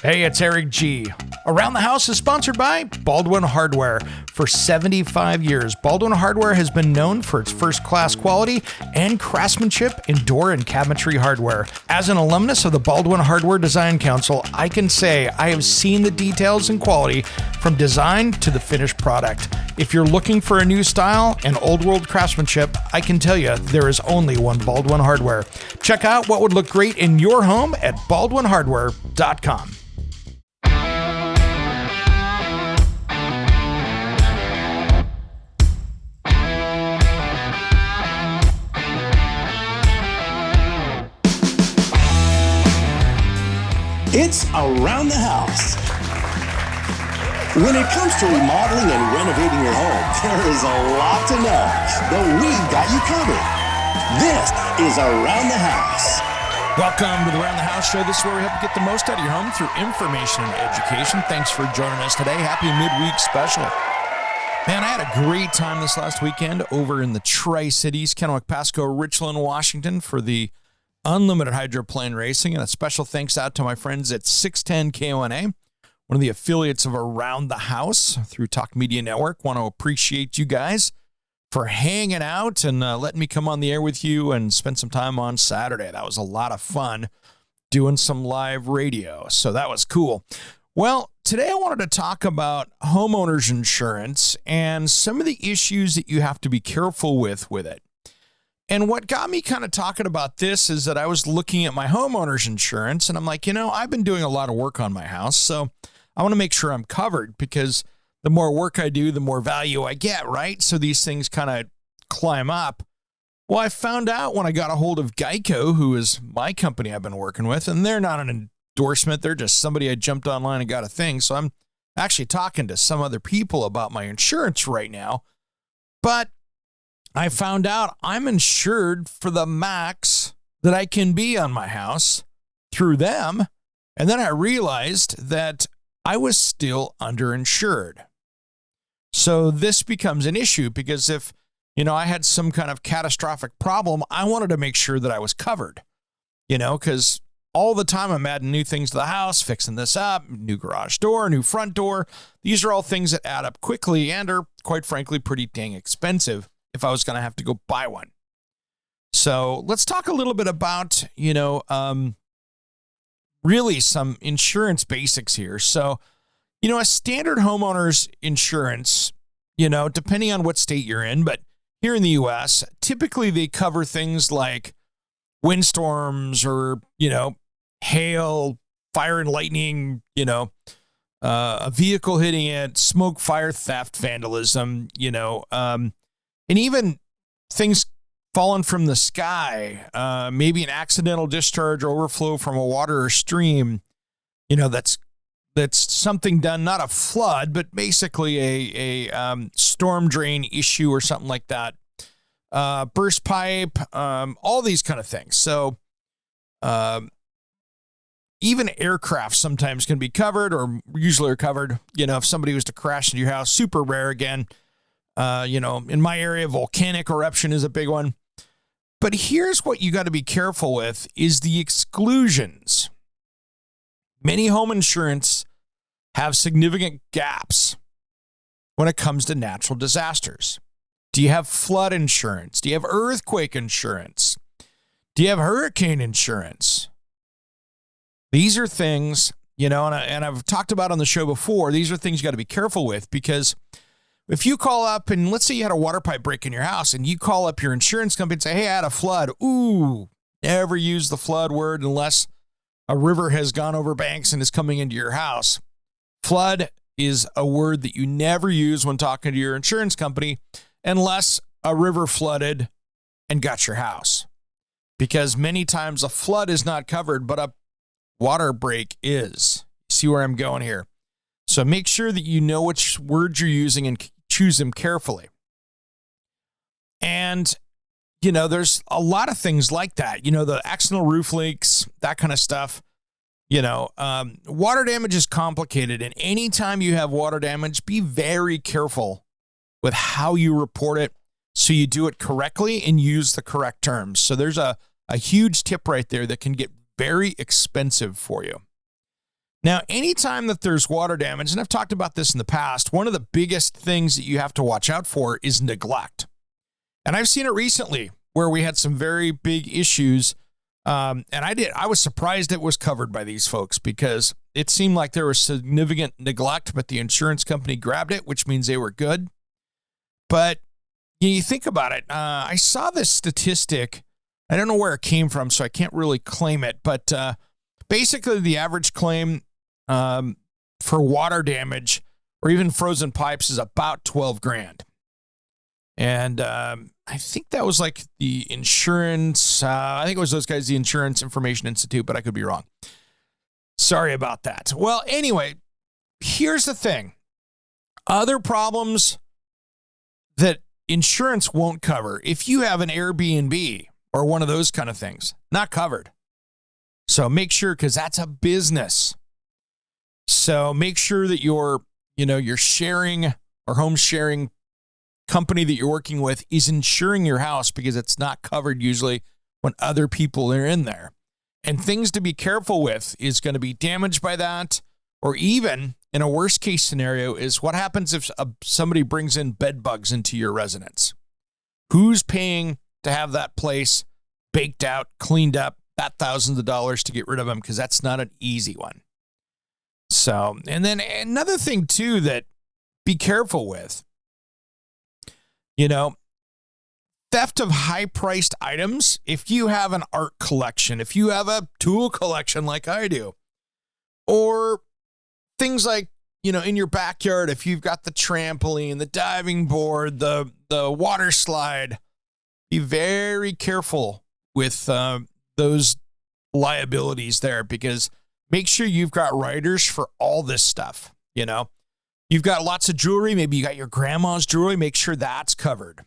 Hey, it's Eric G. Around the House is sponsored by Baldwin Hardware. For 75 years, Baldwin Hardware has been known for its first-class quality and craftsmanship in door and cabinetry hardware. As an alumnus of the Baldwin Hardware Design Council, I can say I have seen the details and quality from design to the finished product. If you're looking for a new style and old-world craftsmanship, I can tell you there is only one Baldwin Hardware. Check out what would look great in your home at baldwinhardware.com. It's Around the House. When it comes to remodeling and renovating your home, there is a lot to know, but we've got you covered. This is Around the House. Welcome to the Around the House show. This is where we help you get the most out of your home through information and education. Thanks for joining us today. Happy midweek special. Man, I had a great time this last weekend over in the Tri-Cities, Kennewick, Pasco, Richland, Washington for the Unlimited Hydroplane Racing, and a special thanks out to my friends at 610 KONA, one of the affiliates of Around the House through Talk Media Network. Want to appreciate you guys for hanging out and letting me come on the air with you and spend some time on Saturday. That was a lot of fun doing some live radio, so that was cool. Well, today I wanted to talk about homeowners insurance and some of the issues that you have to be careful with it. And what got me kind of talking about this is that I was looking at my homeowner's insurance and I'm like, I've been doing a lot of work on my house, so I want to make sure I'm covered because the more work I do, the more value I get, right? So these things kind of climb up. Well, I found out when I got a hold of Geico, who is my company I've been working with, and they're not an endorsement. They're just somebody I jumped online and got a thing. So I'm actually talking to some other people about my insurance right now. But I found out I'm insured for the max that I can be on my house through them. And then I realized that I was still underinsured. So this becomes an issue because if, I had some kind of catastrophic problem, I wanted to make sure that I was covered, because all the time I'm adding new things to the house, fixing this up, new garage door, new front door. These are all things that add up quickly and are, quite frankly, pretty dang expensive if I was going to have to go buy one. So let's talk a little bit about, really some insurance basics here. So, a standard homeowner's insurance, depending on what state you're in, but here in the U.S., typically they cover things like windstorms or, hail, fire and lightning, a vehicle hitting it, smoke, fire, theft, vandalism, and even things falling from the sky, maybe an accidental discharge or overflow from a water or stream, that's something done, not a flood, but basically a storm drain issue or something like that. Burst pipe, all these kind of things. So even aircraft sometimes can be covered or usually are covered. If somebody was to crash into your house, super rare again. In my area, volcanic eruption is a big one. But here's what you got to be careful with is the exclusions. Many home insurance have significant gaps when it comes to natural disasters. Do you have flood insurance? Do you have earthquake insurance? Do you have hurricane insurance? These are things, and I've talked about on the show before, these are things you got to be careful with because if you call up and let's say you had a water pipe break in your house and you call up your insurance company and say, hey, I had a flood. Ooh, never use the flood word unless a river has gone over banks and is coming into your house. Flood is a word that you never use when talking to your insurance company unless a river flooded and got your house. Because many times a flood is not covered, but a water break is. See where I'm going here? So make sure that you know which words you're using and choose them carefully. And, there's a lot of things like that. The accidental roof leaks, that kind of stuff. Water damage is complicated. And anytime you have water damage, be very careful with how you report it so you do it correctly and use the correct terms. So there's a huge tip right there that can get very expensive for you. Now, anytime that there's water damage, and I've talked about this in the past, one of the biggest things that you have to watch out for is neglect. And I've seen it recently where we had some very big issues. And I was surprised it was covered by these folks because it seemed like there was significant neglect, but the insurance company grabbed it, which means they were good. But you think about it. I saw this statistic. I don't know where it came from, so I can't really claim it. But basically, the average claim for water damage or even frozen pipes is about $12,000. And I think that was like the insurance. I think it was those guys, the Insurance Information Institute, but I could be wrong. Sorry about that. Well, anyway, here's the thing. Other problems that insurance won't cover. If you have an Airbnb or one of those kind of things, not covered. So make sure, because that's a business. So make sure that your sharing or home sharing company that you're working with is insuring your house, because it's not covered usually when other people are in there. And things to be careful with is going to be damaged by that, or even in a worst case scenario is what happens if somebody brings in bed bugs into your residence. Who's paying to have that place baked out, cleaned up, that thousands of dollars to get rid of them? Because that's not an easy one. So, and then another thing too that be careful with, theft of high-priced items. If you have an art collection, if you have a tool collection like I do, or things like, in your backyard, if you've got the trampoline, the diving board, the water slide, be very careful with those liabilities there, because make sure you've got riders for all this stuff. You've got lots of jewelry. Maybe you got your grandma's jewelry. Make sure that's covered.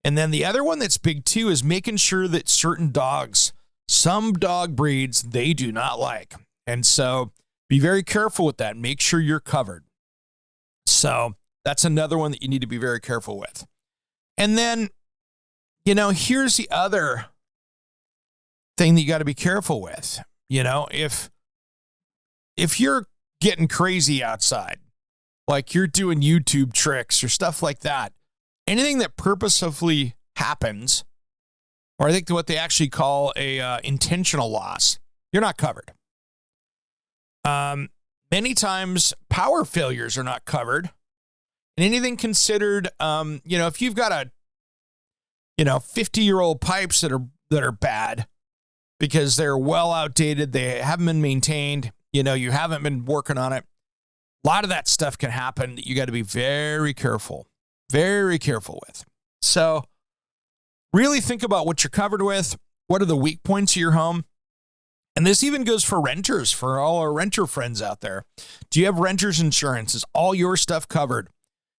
And then the other one that's big too is making sure that certain dogs, some dog breeds, they do not like. And so be very careful with that. Make sure you're covered. So that's another one that you need to be very careful with. And then, here's the other thing that you got to be careful with. If you're getting crazy outside, like you're doing YouTube tricks or stuff like that, anything that purposefully happens, or I think what they actually call a intentional loss, you're not covered. Many times power failures are not covered. And anything considered, if you've got a 50-year-old pipes that are bad because they're well outdated, they haven't been maintained, you haven't been working on it, a lot of that stuff can happen that you got to be very careful with. So really think about what you're covered with. What are the weak points of your home? And this even goes for renters, for all our renter friends out there. Do you have renter's insurance? Is all your stuff covered?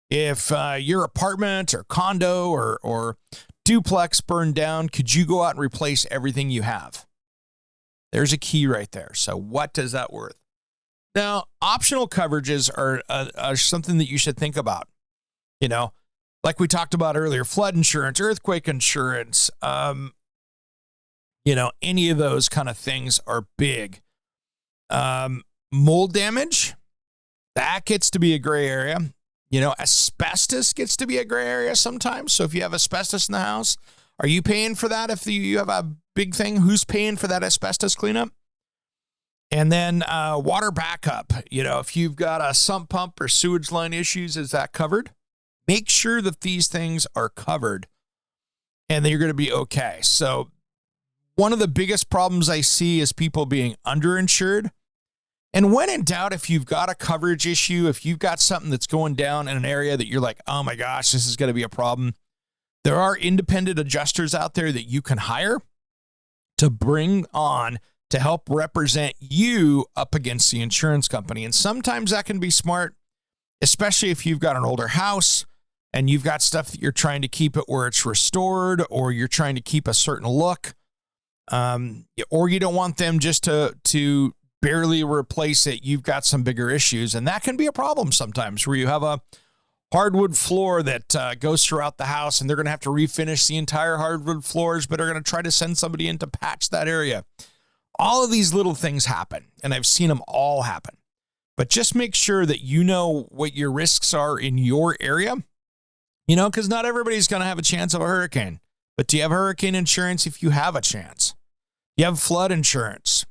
If your apartment or condo or duplex burned down, could you go out and replace everything you have? There's a key right there. So what does that worth? Now, optional coverages are something that you should think about. Like we talked about earlier, flood insurance, earthquake insurance, any of those kind of things are big. Mold damage, that gets to be a gray area. Asbestos gets to be a gray area sometimes. So if you have asbestos in the house, are you paying for that? If you have a big thing, who's paying for that asbestos cleanup? And then water backup. If you've got a sump pump or sewage line issues, is that covered? Make sure that these things are covered and that you're going to be okay. So one of the biggest problems I see is people being underinsured. And when in doubt, if you've got a coverage issue, if you've got something that's going down in an area that you're like, oh my gosh, this is going to be a problem, there are independent adjusters out there that you can hire to bring on to help represent you up against the insurance company. And sometimes that can be smart, especially if you've got an older house and you've got stuff that you're trying to keep it where it's restored, or you're trying to keep a certain look, or you don't want them just to barely replace it. You've got some bigger issues, and that can be a problem sometimes, where you have a hardwood floor that goes throughout the house, and they're going to have to refinish the entire hardwood floors, but are going to try to send somebody in to patch that area. All of these little things happen, and I've seen them all happen. but just make sure that you know what your risks are in your area, because not everybody's going to have a chance of a hurricane. But do you have hurricane insurance if you have a chance? You have flood insurance,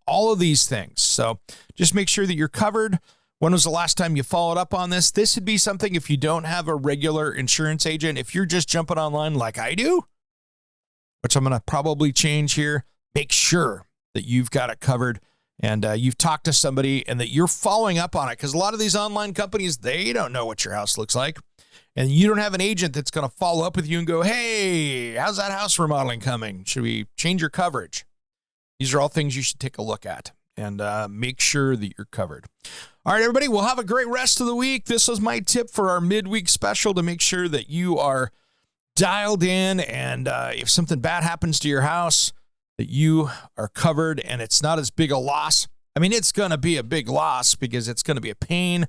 all of these things. So just make sure that you're covered. When was the last time you followed up on this? This would be something if you don't have a regular insurance agent, if you're just jumping online like I do, which I'm going to probably change here, make sure that you've got it covered and you've talked to somebody and that you're following up on it. Because a lot of these online companies, they don't know what your house looks like. And you don't have an agent that's going to follow up with you and go, hey, how's that house remodeling coming? Should we change your coverage? These are all things you should take a look at and make sure that you're covered. All right, everybody, we'll have a great rest of the week. This was my tip for our midweek special to make sure that you are dialed in and if something bad happens to your house, that you are covered and it's not as big a loss. I mean, it's going to be a big loss because it's going to be a pain,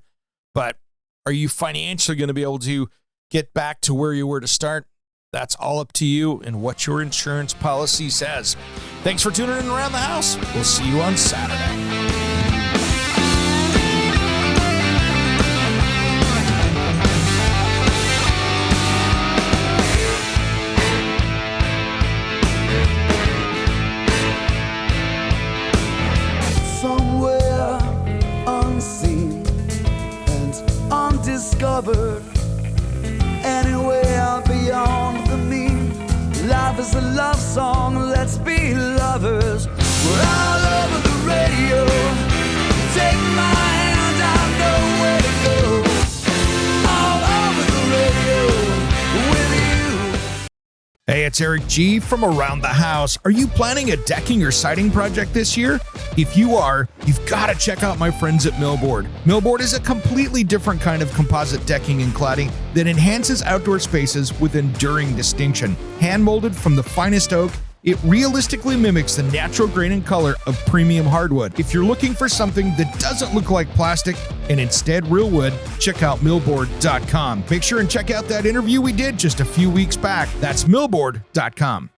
but are you financially going to be able to get back to where you were to start? That's all up to you and what your insurance policy says. Thanks for tuning in Around the House. We'll see you on Saturday. Somewhere unseen and undiscovered, anywhere beyond the mean. Life is a love song, let's be lovers. We're all over the radio. Take my hand, I know where to go. All over the radio with you. Hey, it's Eric G. from Around the House. Are you planning a decking or siding project this year? If you are, you've got to check out my friends at Millboard. Millboard is a completely different kind of composite decking and cladding that enhances outdoor spaces with enduring distinction. Hand-molded from the finest oak, it realistically mimics the natural grain and color of premium hardwood. If you're looking for something that doesn't look like plastic and instead real wood, check out Millboard.com. Make sure and check out that interview we did just a few weeks back. That's Millboard.com.